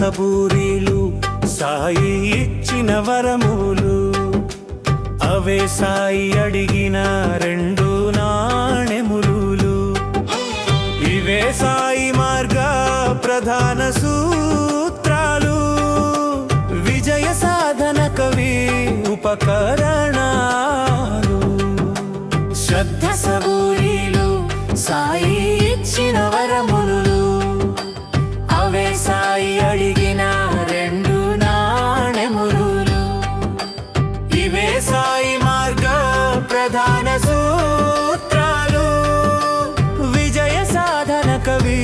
సబూరీలు సాయి ఇచ్చిన వరములు అవే సాయి అడిగిన రెండు నాణెములు ఇవే సాయి మార్గ ప్రధాన సూత్రాలు విజయ సాధన కవి ఉపకరణాలు శ్రద్ధ సబూరీలు సాయి ఇచ్చిన వరములు అవే సాయి అడిగిన రెండు నాణెములు ఇవే సాయి మార్గ ప్రధాన సూత్రాలు విజయ సాధన కవి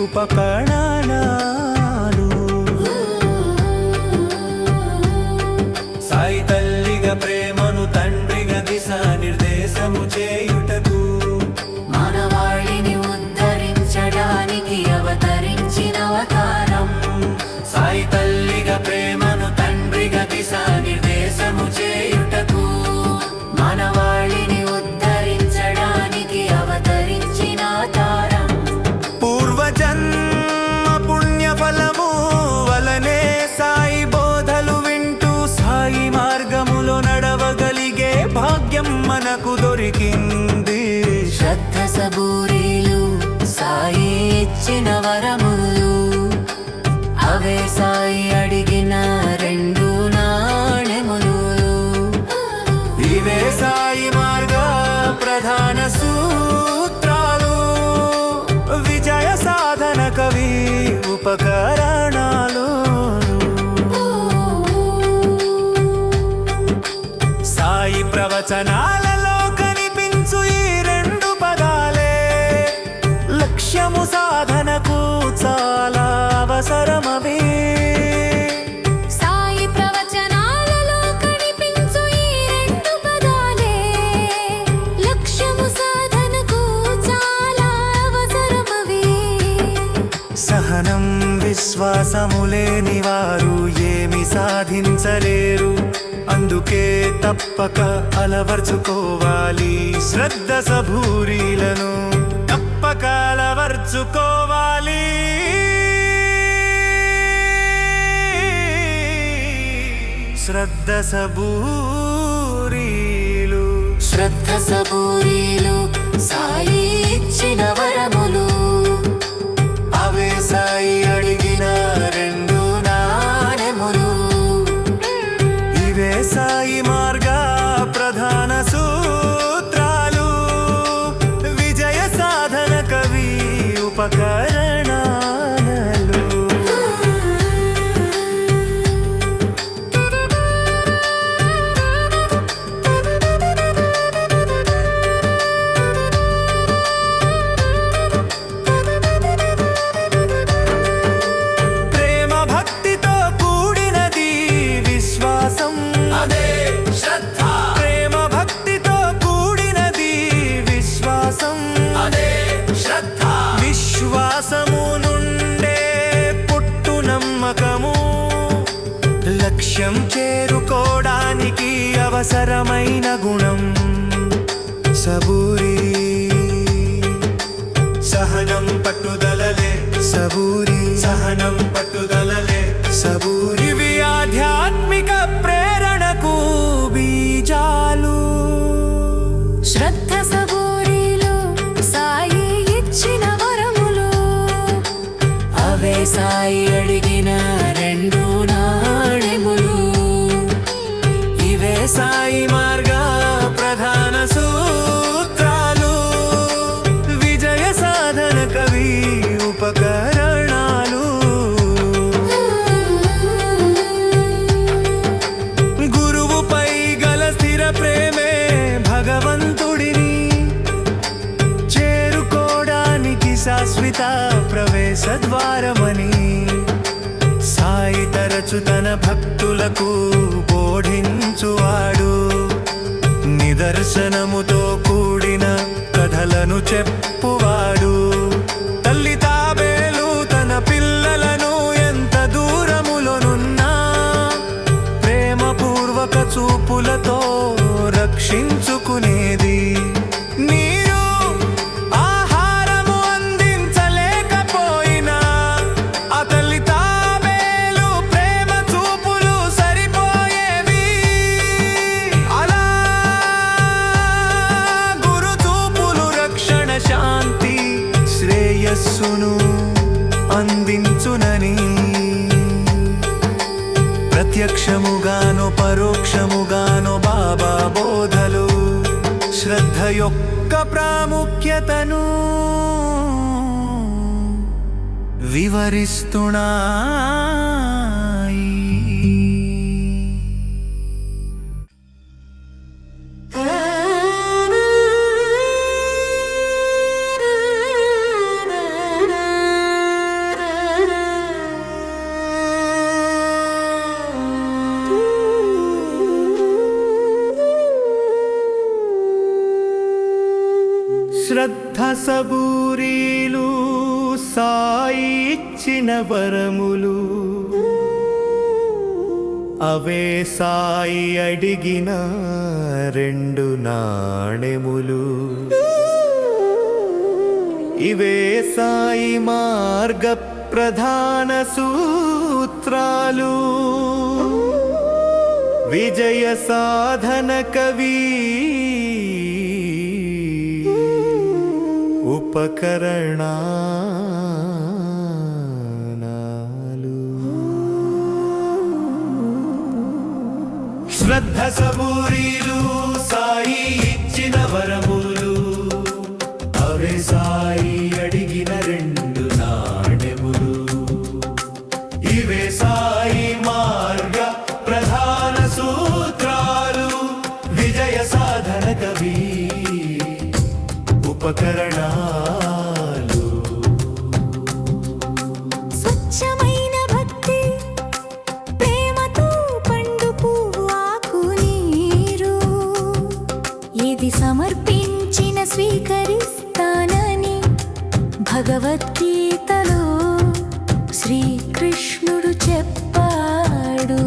ఉపకరణాలు సాయి తల్లిగా ప్రేమను తండ్రిగా దిశ నిర్దేశము చేయుటకు మానవాళిని ఉద్ధరించడానికి అవతరించిన అవతారం సాయి తల్లిగా ప్రేమను తండ్రిగా దిశ నిర్దేశము చేయుటకు మానవాళిని ఉద్ధరించడానికి అవతరించిన అవతారం పూర్వజన్మ పుణ్య ఫలము వలనే సాయి బోధలు వింటూ సాయి మార్గములో నడవగలిగే భాగ్యం మనకు దొరికింది శ్రద్ధ సబూరీలు సాయి ఇచ్చిన వరములు అవే సాయి అడిగిన రెండు నాణెములు ఇవే సాయి మార్గ ప్రధాన సూత్రాలు విజయ సాధన కవి ఉపకరణాలు సాయి ప్రవచనాలలో కనిపించు ఈ రెండు పదాలే లక్ష్యము సాధనకు చాలా అవసరమవి సాయి ప్రవచనాలలో కనిపించు ఈ రెండు పదాలే లక్ష్యము సాధనకు చాలా అవసరమవి సహనం విశ్వాసము లేని వారు ఏమి సాధించలేరు అందుకే తప్పక అలవర్చుకోవాలి శ్రద్ధ సబూరీలను తప్పక అలవర్చుకోవాలి శ్రద్ధ సబూరీలు శ్రద్ధ సబూరీలు సాయి ఇచ్చిన వరములు అవే సాయి అడిగిన రెండు నాణెములు ఇవే సాయి మార్గ ప్రధాన సూత్రాలు విజయ సాధన కవి ఉపకరణాలు ప్రేమ భక్తితో కూడినది విశ్వాసం అదే శ్రద్ధ ప్రేమ భక్తితో కూడినది విశ్వాసం అదే శ్రద్ధ విశ్వాసము నుండే పుట్టు నమ్మకము లక్ష్యం చేరుకోవడానికి అవసరమైన గుణం సబూరి సహనం పట్టుదలలే సబూరి సహనం పట్టుదలలే సబూరి ఇవి ఆధ్యాత్మిక ప్రేరణకు బీజాలు శ్రద్ధ సబూరీలు సాయి ఇచ్చిన వరములు అవే సాయి అడిగిన రెండు నాణెములు ఇవే సాయి మార్గ ప్రధాన సూత్రాలు విజయ సాధన కవి ఉపకరణాలు గురువుపై గల స్థిర ప్రేమే భగవంతుడిని చేరుకోవడానికి శాశ్వత ప్రవేశ ద్వారమని సాయి తరచు తన భక్తులకు బోధించువాడు నిదర్శనముతో కూడిన కథలను చెప్పువాడు తల్లి తాబేలు తన పిల్లలను ఎంత దూరములోనున్నా ప్రేమపూర్వక చూపులతో రక్షించుకునేది నీరు ఆహారము అందించలేకపోయినా ఆ తల్లి తాబేలు శ్రేయస్సును అందించునని ప్రత్యక్షముగానో పరోక్షముగానో బాబా బోధలు శ్రద్ధ యొక్క ప్రాముఖ్యతను వివరిస్తున్నాయి. శ్రద్ధ సబూరీలు సాయి ఇచ్చిన వరములు, అవే సాయి అడిగిన 2 నాణెములు. ఇవే సాయి మార్గ ప్రధాన సూత్రాలు, విజయ సాధన కవి ఉపకరణాలు. శ్రద్ధ సబూరీలు సాయి ఇచ్చిన వరములు, అవే సాయి అడిగిన 2 నాణెములు. ఇవే సాయి మార్గ ప్రధాన సూత్రాలు, విజయ సాధన కవి ఉపకరణాలు. స్వచ్ఛమైన భక్తి ప్రేమతో పండు పువ్వు ఆకు నీరు, ఇది సమర్పించిన స్వీకరిస్తానని భగవద్గీతలో శ్రీకృష్ణుడు చెప్పాడు.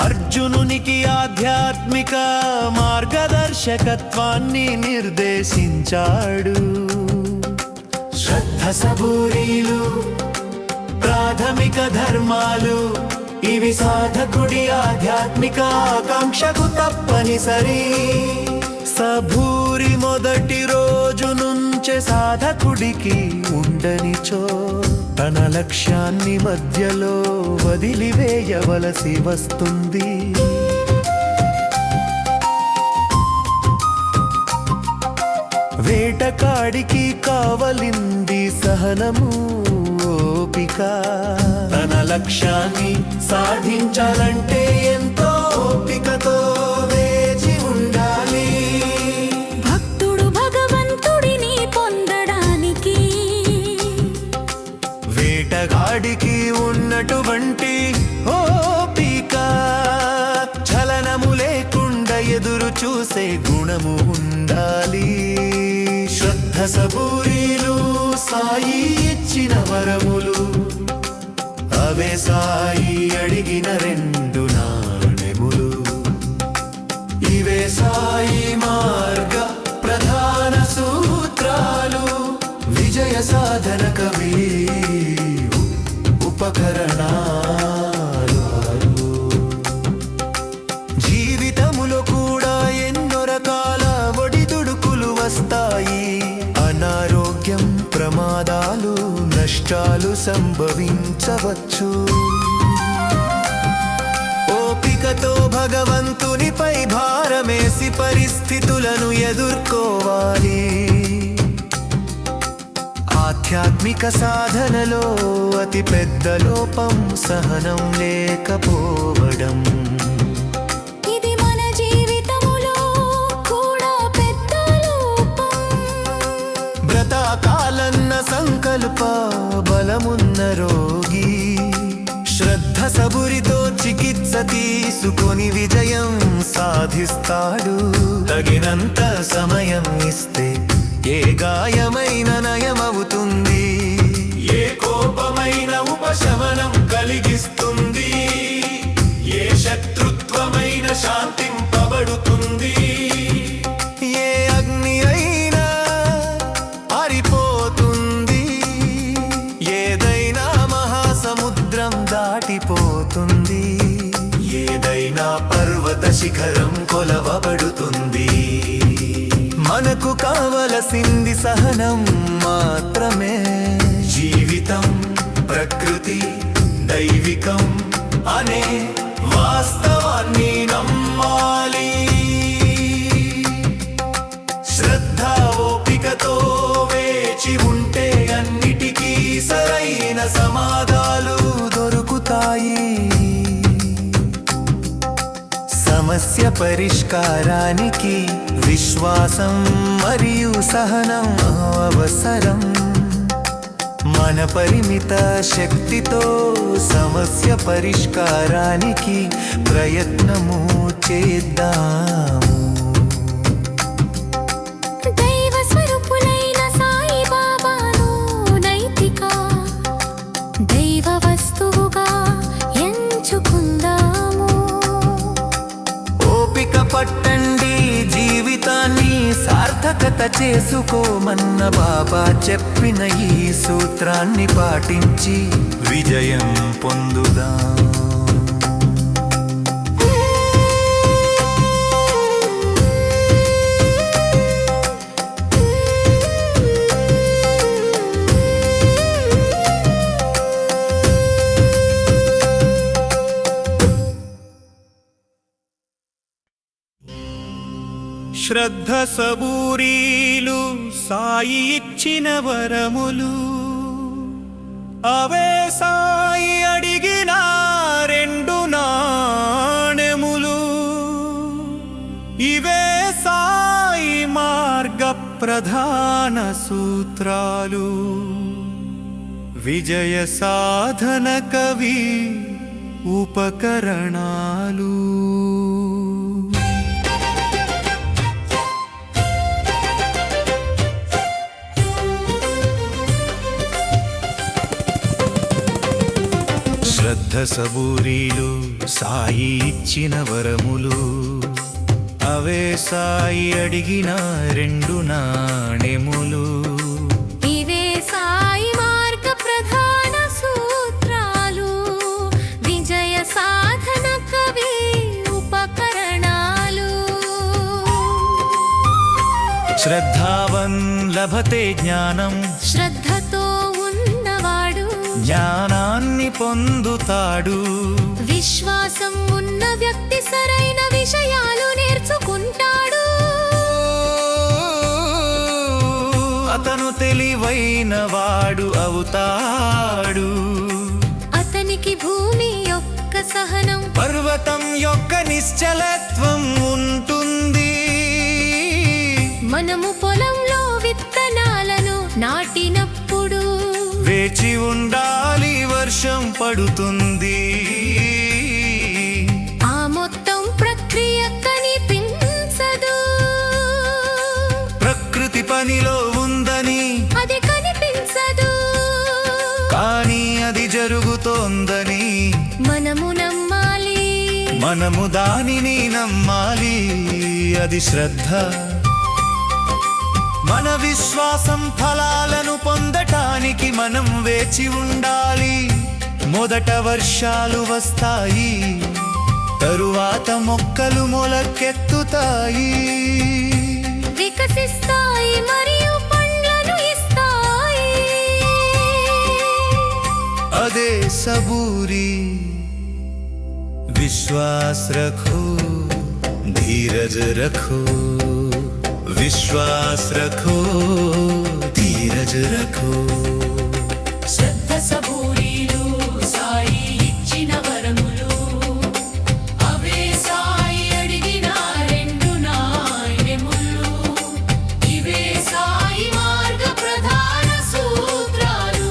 అర్జునునికి ఆధ్యాత్మిక మార్గదర్శకత్వాన్ని నిర్దేశించాడు. శ్రద్ధ సబూరీలు ప్రాథమిక ధర్మాలు, ఇవి సాధకుడి ఆధ్యాత్మిక ఆకాంక్షకు తప్పనిసరి. సబూరి మొదటి రోజు నుంచే సాధకుడికి ఉండనిచో తన లక్ష్యాన్ని మధ్యలో వదిలివేయవలసి వస్తుంది. వేటకాడికి కావలింది సహనము, ఓపిక. తన లక్ష్యాన్ని సాధించాలంటే ఎంతో ఓపికతో వేచి ఉండాలి. భక్తుడు భగవంతుడిని పొందడానికి వేటగాడికి ఉన్నటువంటి ఓపిక, చలనము లేకుండా ఎదురు చూసే గుణము ఉండాలి. శ్రద్ధ సబూరీలు సాయి ఇచ్చిన వరములు, అవే సాయి అడిగిన 2 నాణెములు. ఇవే సాయి మార్గ ప్రధాన సూత్రాలు, విజయ సాధన కవి ఉపకరణాలు. జీవితములో కూడా ఎన్నో రకాల ఒడిదుడుకులు వస్తాయి. అనారోగ్యం, ప్రమాదాలు, నష్టాలు సంభవించవచ్చు. ఓపికతో భగవంతునిపై భారమేసి పరిస్థితులను ఎదుర్కోవాలి. ఆధ్యాత్మిక సాధనలో అతి పెద్ద లోపం సహనం లేకపోవడం. ఇది మన జీవితములో కూడా పెద్ద లోపం. బ్రతకాలన్న సంకల్ప బలమున్న రోగి శ్రద్ధ సబురితో చికిత్స తీసుకొని విజయం సాధిస్తాడు. తగినంత సమయం ఇస్తే ఏ గాయమైన నయమవుతుంది, ఏ కోపమైన ఉపశమనం కలిగిస్తుంది, ఏ శత్రుత్వమైన శాంతింపబడుతుంది. ఏ అగ్ని అయినా ఆరిపోతుంది, ఏదైనా మహాసముద్రం దాటిపోతుంది, ఏదైనా పర్వత శిఖరం కొలవబడుతుంది. మనకు కావలసింది సహనం మాత్రమే. ప్రకృతి దైవికం అనే వాస్తవాన్ని నమ్మాలి. శ్రద్ధ ఓపికతో వేచి ఉంటే అన్నిటికీ సరైన సమాధానాలు దొరుకుతాయి. సమస్య పరిష్కారానికి విశ్వాసం మరియు సహనం అవసరం. మన పరిమిత శక్తితో సమస్య పరిష్కారానికి ప్రయత్నము చేద్దాము. దైవ స్వరూపులైన సాయి బాబాను నైతిక దైవ వస్తువుగా ఎంచుకుందాము. ఓపిక పట్టండి, జీవితాన్ని సార్థకత చేసుకోమన్న బాబా చెప్పిన ఈ సూత్రాన్ని పాటించి విజయం పొందుదాం. శ్రద్ధ సబూరీలు సాయి ఇచ్చిన వరములు, అవే సాయి అడిగిన 2 నాణెములు. ఇవే సాయి మార్గ ప్రధాన సూత్రాలు, విజయ సాధన కవి ఉపకరణాలు. శ్రద్ధ సబూరీలు సాయి ఇచ్చిన వరములు, అవే సాయి అడిగిన 2 నాణెములు. ఇవే సాయి మార్గ ప్రధాన సూత్రాలు, విజయ సాధన కవి ఉపకరణాలు. శ్రద్ధావన్ లభతే జ్ఞానం, శ్రద్ధతో ఉన్నవాడు జ్ఞానాన్ని పొందుతాడు. విశ్వాసం ఉన్న వ్యక్తి సరైన విషయాలు నేర్చుకుంటాడు. అతను తెలివైన వాడు అవుతాడు. అతనికి భూమి యొక్క సహనం, పర్వతం యొక్క నిశ్చలత్వం ఉంటుంది. మనము పొలంలో విత్తనాలను నాటినప్పుడు వేచి ఉండాలి, వర్షం పడుతుంది. ఆ మొత్తం ప్రక్రియ కనిపించదు. ప్రకృతి పనిలో ఉందని అది కనిపించదు, కానీ అది జరుగుతోందని మనము నమ్మాలి. మనము దానిని నమ్మాలి. అది శ్రద్ధ. మన విశ్వాసం ఫలాలను పొందటానికి మనం వేచి ఉండాలి. మొదట వర్షాలు వస్తాయి, తరువాత మొక్కలు మొలకెత్తుతాయి, వికసిస్తాయి మరియు పండ్లను ఇస్తాయి. అదే सबूरी। विश्वास रखो, धीरज रखो, विश्वास रखो, धीरज रखो। శ్రద్ధ సబూరీలు సాయి ఇచ్చిన వరములు, అవే సాయి అడిగిన 2 నాణెములు. ఇవే సాయి మార్గ ప్రధాన సూత్రాలు,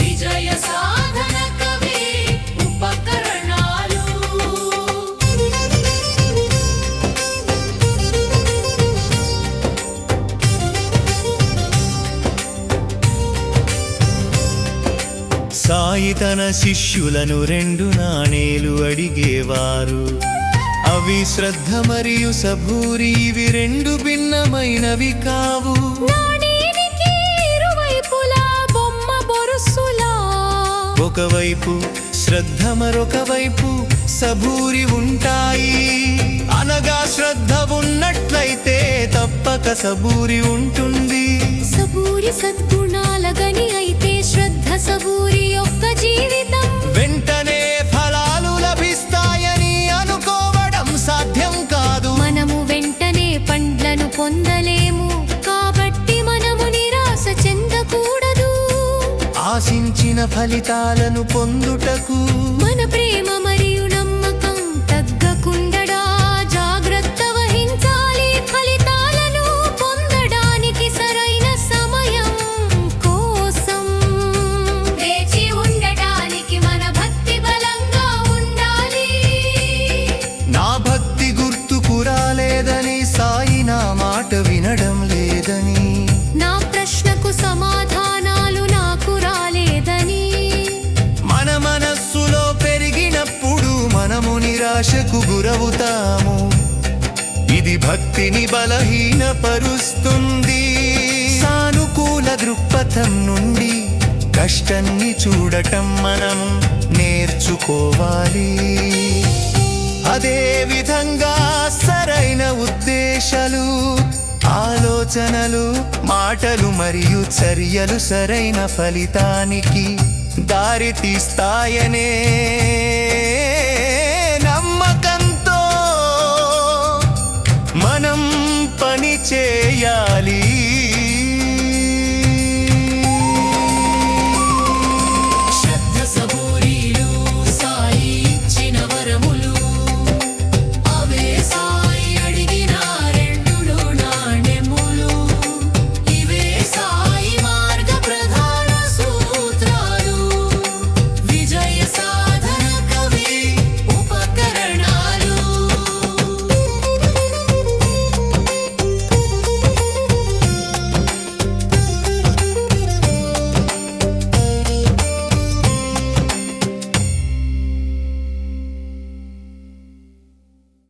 విజయ సాధన కవి ఉపకరణాలు. సాయి తన శిష్యులను 2 నాణేలు అడిగేవారు. అవి శ్రద్ధ మరియు సబూరి, ఇవి 2 భిన్నమైనవి కావు. నాణేనికి ఇరువైపులా బొమ్మ బొరుసులా, ఒకవైపు శ్రద్ధ, మరొక వైపు సబూరి ఉంటాయి. అనగా శ్రద్ధ ఉన్నట్లయితే తప్పక సబూరి ఉంటుంది. సబూరి సద్గుణాల గని అయితే శ్రద్ధ సబూరి యొక్క జీవితం వెంటనే ఫలాలు లభిస్తాయని అనుకోవడం సాధ్యం కాదు. మనము వెంటనే పండ్లను పొందలేము, కాబట్టి మనము నిరాశ చెందకూడదు. ఆశించిన ఫలితాలను పొందుటకు మన ప్రేమ మరియు నమ్మకం తగ్గకుండడా జాగ్రత్త వహించాలి. ఫలితాలను పొందడానికి సరైన సమయం కోసం వేచి ఉండటానికి మన భక్తి బలంగా ఉండాలి. నా భక్తి గుర్తుకు రాలేదని, సాయి నా మాట వినడం లేదని, నా ప్రశ్నకు సమాధానాలు నాకు రాలేదని, మన మనస్సులో పెరిగినప్పుడు మనము నిరాశకు గురవుతాము. ఇది భక్తిని బలహీనపరుస్తుంది. సానుకూల దృక్పథం నుండి కష్టాన్ని చూడటం మనం నేర్చుకోవాలి. అదే విధంగా సరైన ఉద్దేశాలు, ఆలోచనలు, మాటలు మరియు చర్యలు సరైన ఫలితానికి దారి తీస్తాయనే నమ్మకంతో మనం పని చేయాలి.